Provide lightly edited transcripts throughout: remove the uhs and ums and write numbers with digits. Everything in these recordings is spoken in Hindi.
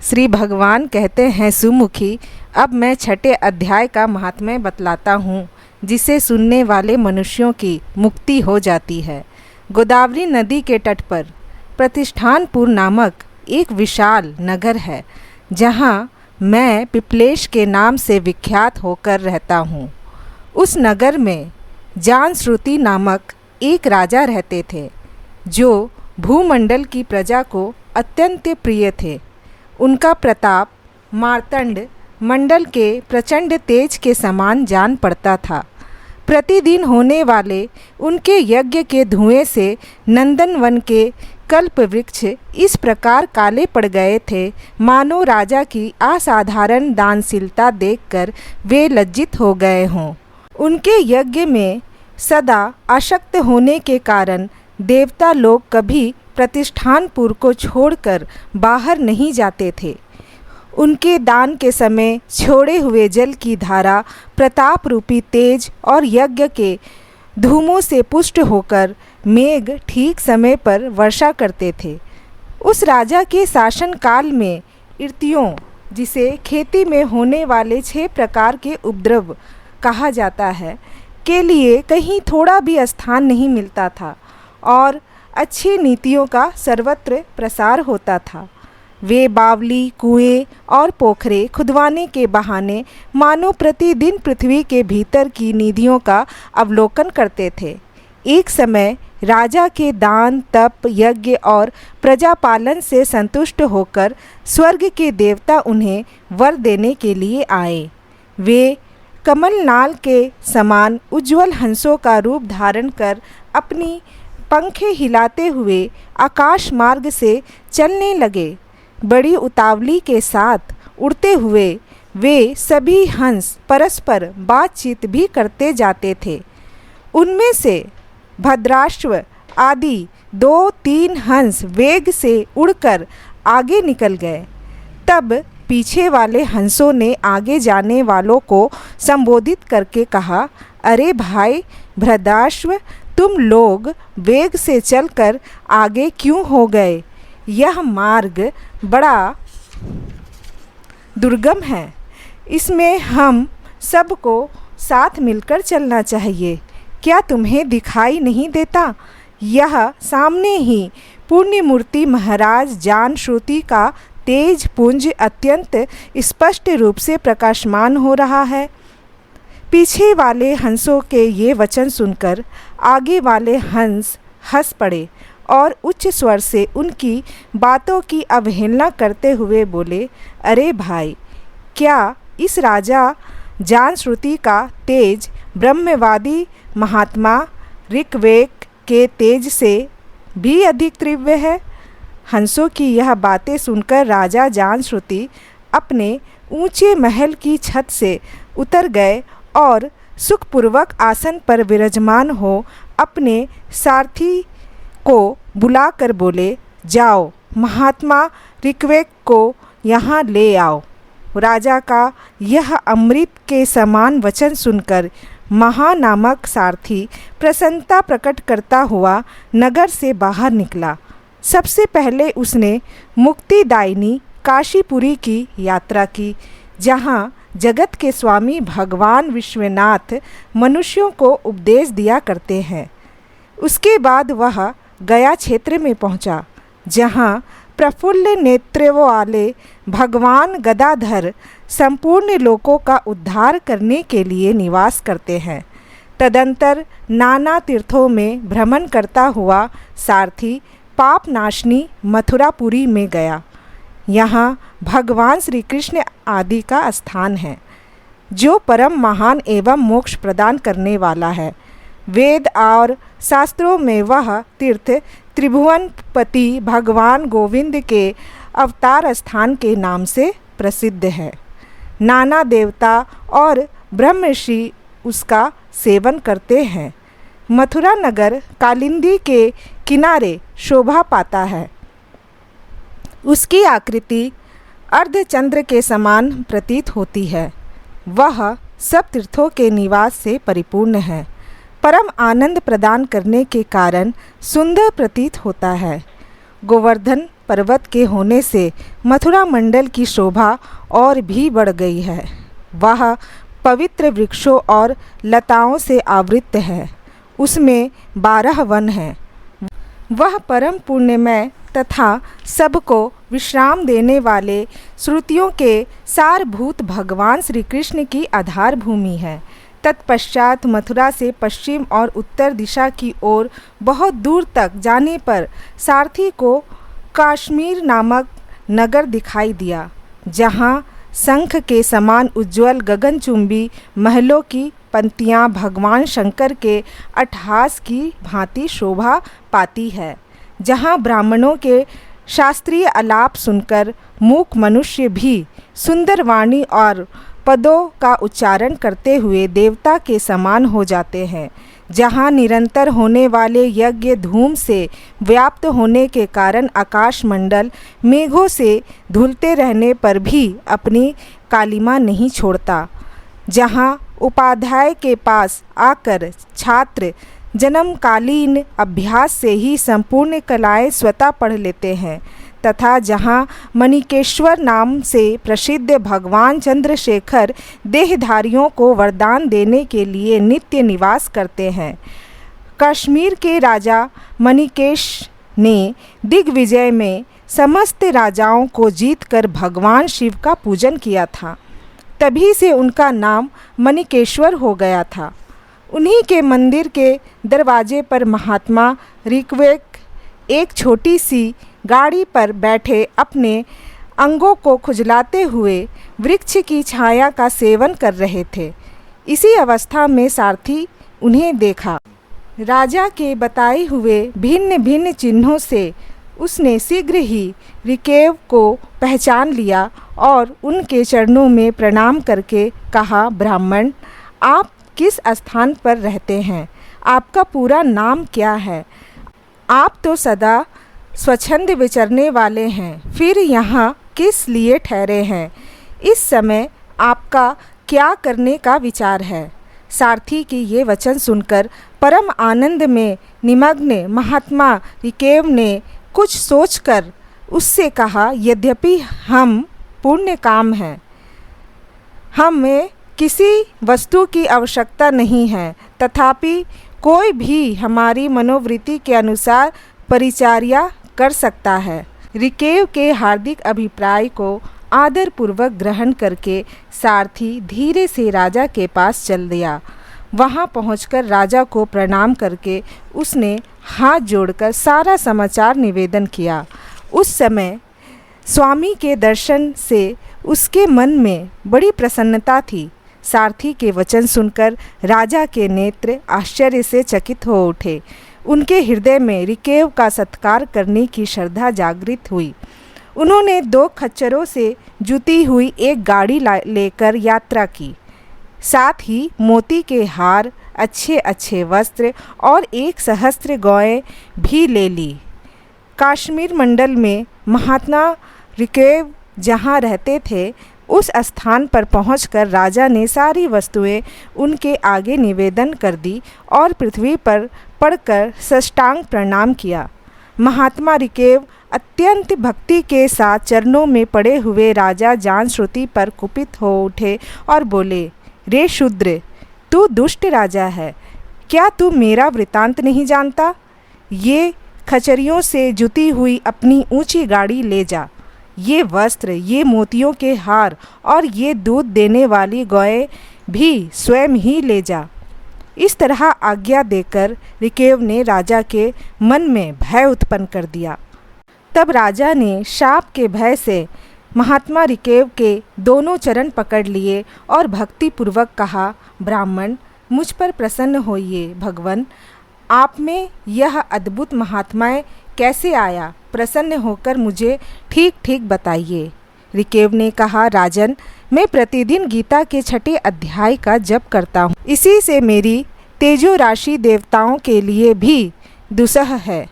श्री भगवान कहते हैं सुमुखी, अब मैं छठे अध्याय का महात्म्य बतलाता हूँ, जिसे सुनने वाले मनुष्यों की मुक्ति हो जाती है। गोदावरी नदी के तट पर प्रतिष्ठानपुर नामक एक विशाल नगर है, जहाँ मैं पिपलेश के नाम से विख्यात होकर रहता हूँ। उस नगर में जानश्रुति नामक एक राजा रहते थे, जो भूमंडल की प्रजा को अत्यंत प्रिय थे। उनका प्रताप मार्तंड मंडल के प्रचंड तेज के समान जान पड़ता था। प्रतिदिन होने वाले उनके यज्ञ के धुएं से नंदनवन के कल्प वृक्ष इस प्रकार काले पड़ गए थे, मानो राजा की असाधारण दानशीलता देखकर वे लज्जित हो गए हों। उनके यज्ञ में सदा आसक्त होने के कारण देवता लोग कभी प्रतिष्ठानपुर को छोड़कर बाहर नहीं जाते थे। उनके दान के समय छोड़े हुए जल की धारा प्रताप रूपी तेज और यज्ञ के धूमों से पुष्ट होकर मेघ ठीक समय पर वर्षा करते थे। उस राजा के शासन काल में इर्तियों, जिसे खेती में होने वाले 6 प्रकार के उपद्रव कहा जाता है, के लिए कहीं थोड़ा भी स्थान नहीं मिलता था और अच्छी नीतियों का सर्वत्र प्रसार होता था। वे बावली, कुएं और पोखरे खुदवाने के बहाने मानो प्रतिदिन पृथ्वी के भीतर की निधियों का अवलोकन करते थे। एक समय राजा के दान, तप, यज्ञ और प्रजापालन से संतुष्ट होकर स्वर्ग के देवता उन्हें वर देने के लिए आए। वे कमलनाल के समान उज्ज्वल हंसों का रूप धारण कर अपनी पंखे हिलाते हुए आकाश मार्ग से चलने लगे। बड़ी उतावली के साथ उड़ते हुए वे सभी हंस परस्पर बातचीत भी करते जाते थे। उनमें से भद्राश्व आदि 2-3 हंस वेग से उड़कर आगे निकल गए। तब पीछे वाले हंसों ने आगे जाने वालों को संबोधित करके कहा, अरे भाई भद्राश्व, तुम लोग वेग से चलकर आगे क्यों हो गए? यह मार्ग बड़ा दुर्गम है, इसमें हम सबको साथ मिलकर चलना चाहिए। क्या तुम्हें दिखाई नहीं देता? यह सामने ही पुण्यमूर्ति महाराज जानश्रुति का तेज पुंज अत्यंत स्पष्ट रूप से प्रकाशमान हो रहा है। पीछे वाले हंसों के ये वचन सुनकर आगे वाले हंस हंस पड़े और उच्च स्वर से उनकी बातों की अवहेलना करते हुए बोले, अरे भाई, क्या इस राजा जानश्रुति का तेज ब्रह्मवादी महात्मा ऋग्वेद के तेज से भी अधिक तीव्र है? हंसों की यह बातें सुनकर राजा जानश्रुति अपने ऊंचे महल की छत से उतर गए और सुखपूर्वक आसन पर विराजमान हो अपने सारथी को बुलाकर बोले, जाओ महात्मा ऋग्वेद को यहाँ ले आओ। राजा का यह अमृत के समान वचन सुनकर महानामक सारथी प्रसन्नता प्रकट करता हुआ नगर से बाहर निकला। सबसे पहले उसने मुक्तिदायिनी काशीपुरी की यात्रा की, जहाँ जगत के स्वामी भगवान विश्वनाथ मनुष्यों को उपदेश दिया करते हैं। उसके बाद वह गया क्षेत्र में पहुंचा, जहां प्रफुल्ल नेत्रों वाले भगवान गदाधर संपूर्ण लोकों का उद्धार करने के लिए निवास करते हैं। तदंतर नाना तीर्थों में भ्रमण करता हुआ सारथी पापनाशनी मथुरापुरी में गया। यहाँ भगवान श्री कृष्ण आदि का स्थान है, जो परम महान एवं मोक्ष प्रदान करने वाला है। वेद और शास्त्रों में वह तीर्थ त्रिभुवनपति भगवान गोविंद के अवतार स्थान के नाम से प्रसिद्ध है। नाना देवता और ब्रह्मर्षि उसका सेवन करते हैं। मथुरा नगर कालिंदी के किनारे शोभा पाता है। उसकी आकृति अर्धचंद्र के समान प्रतीत होती है। वह सब तीर्थों के निवास से परिपूर्ण है। परम आनंद प्रदान करने के कारण सुंदर प्रतीत होता है। गोवर्धन पर्वत के होने से मथुरा मंडल की शोभा और भी बढ़ गई है। वह पवित्र वृक्षों और लताओं से आवृत है। उसमें 12 वन हैं। वह परम पुण्यमय तथा सबको विश्राम देने वाले श्रुतियों के सारभूत भगवान श्री कृष्ण की आधार भूमि है। तत्पश्चात मथुरा से पश्चिम और उत्तर दिशा की ओर बहुत दूर तक जाने पर सारथी को काश्मीर नामक नगर दिखाई दिया, जहाँ शंख के समान उज्ज्वल गगनचुंबी महलों की पंक्तियाँ भगवान शंकर के अट्टहास की भांति शोभा पाती है, जहाँ ब्राह्मणों के शास्त्रीय आलाप सुनकर मूक मनुष्य भी सुंदर वाणी और पदों का उच्चारण करते हुए देवता के समान हो जाते हैं, जहाँ निरंतर होने वाले यज्ञ धूम से व्याप्त होने के कारण आकाश मंडल मेघों से धुलते रहने पर भी अपनी कालिमा नहीं छोड़ता, जहाँ उपाध्याय के पास आकर छात्र जन्मकालीन अभ्यास से ही संपूर्ण कलाएं स्वतः पढ़ लेते हैं, तथा जहाँ मणिकेश्वर नाम से प्रसिद्ध भगवान चंद्रशेखर देहधारियों को वरदान देने के लिए नित्य निवास करते हैं। कश्मीर के राजा मणिकेश ने दिग्विजय में समस्त राजाओं को जीतकर भगवान शिव का पूजन किया था। तभी से उनका नाम मणिकेश्वर हो गया था। उन्हीं के मंदिर के दरवाजे पर महात्मा ऋग्वेद एक छोटी सी गाड़ी पर बैठे अपने अंगों को खुजलाते हुए वृक्ष की छाया का सेवन कर रहे थे। इसी अवस्था में सारथी उन्हें देखा। राजा के बताए हुए भिन्न भिन्न चिन्हों से उसने शीघ्र ही ऋकेव को पहचान लिया और उनके चरणों में प्रणाम करके कहा, ब्राह्मण, आप किस स्थान पर रहते हैं? आपका पूरा नाम क्या है? आप तो सदा स्वच्छंद विचरने वाले हैं, फिर यहाँ किस लिए ठहरे हैं? इस समय आपका क्या करने का विचार है? सारथी की ये वचन सुनकर परम आनंद में निमग्न महात्मा ऋकेव ने कुछ सोचकर उससे कहा, यद्यपि हम पुण्य काम हैं, हमें किसी वस्तु की आवश्यकता नहीं है, तथापि कोई भी हमारी मनोवृत्ति के अनुसार परिचर्या कर सकता है। ऋकेव के हार्दिक अभिप्राय को आदरपूर्वक ग्रहण करके सारथी धीरे से राजा के पास चल दिया। वहां पहुंचकर राजा को प्रणाम करके उसने हाथ जोड़कर सारा समाचार निवेदन किया। उस समय स्वामी के दर्शन से उसके मन में बड़ी प्रसन्नता थी। सारथी के वचन सुनकर राजा के नेत्र आश्चर्य से चकित हो उठे। उनके हृदय में ऋकेव का सत्कार करने की श्रद्धा जागृत हुई। उन्होंने 2 खच्चरों से जुती हुई एक गाड़ी लेकर यात्रा की, साथ ही मोती के हार, अच्छे अच्छे वस्त्र और 1 सहस्त्र गौएं भी ले ली। काश्मीर मंडल में महात्मा ऋकेव जहाँ रहते थे, उस स्थान पर पहुंचकर राजा ने सारी वस्तुएं उनके आगे निवेदन कर दी और पृथ्वी पर पड़कर साष्टांग प्रणाम किया। महात्मा ऋकेव अत्यंत भक्ति के साथ चरणों में पड़े हुए राजा जान श्रुति पर कुपित हो उठे और बोले, रे शूद्र, तू दुष्ट राजा है, क्या तू मेरा वृतांत नहीं जानता? ये खचरियों से जुती हुई अपनी ऊंची गाड़ी ले जा। ये वस्त्र, ये मोतियों के हार और ये दूध देने वाली गौएं भी स्वयं ही ले जा। इस तरह आज्ञा देकर ऋकेव ने राजा के मन में भय उत्पन्न कर दिया। तब राजा ने शाप के भय से महात्मा ऋकेव के दोनों चरण पकड़ लिए और भक्तिपूर्वक कहा, ब्राह्मण, मुझ पर प्रसन्न होइए। भगवान, आप में यह अद्भुत महात्माएं कैसे आया? प्रसन्न होकर मुझे ठीक ठीक बताइए। ऋकेव ने कहा, राजन, मैं प्रतिदिन गीता के 6 अध्याय का जप करता हूँ। इसी से मेरी तेजो राशि देवताओं के लिए भी दुस्सह है।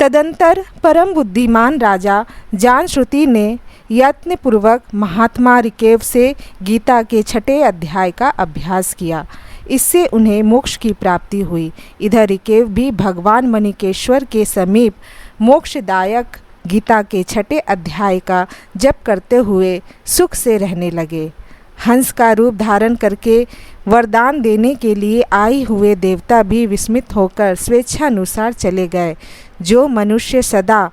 तदंतर परम बुद्धिमान राजा जानश्रुति ने यत्नपूर्वक महात्मा ऋकेव से गीता के 6 अध्याय का अभ्यास किया। इससे उन्हें मोक्ष की प्राप्ति हुई। इधर ऋकेव भी भगवान मणिकेश्वर के समीप मोक्षदायक गीता के 6 अध्याय का जप करते हुए सुख से रहने लगे। हंस का रूप धारण करके वरदान देने के लिए आए हुए देवता भी विस्मित होकर स्वेच्छानुसार चले गए। जो मनुष्य सदा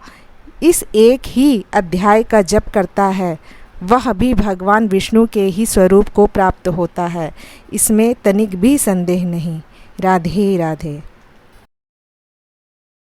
इस एक ही अध्याय का जप करता है वह भी भगवान विष्णु के ही स्वरूप को प्राप्त होता है, इसमें तनिक भी संदेह नहीं। राधे राधे।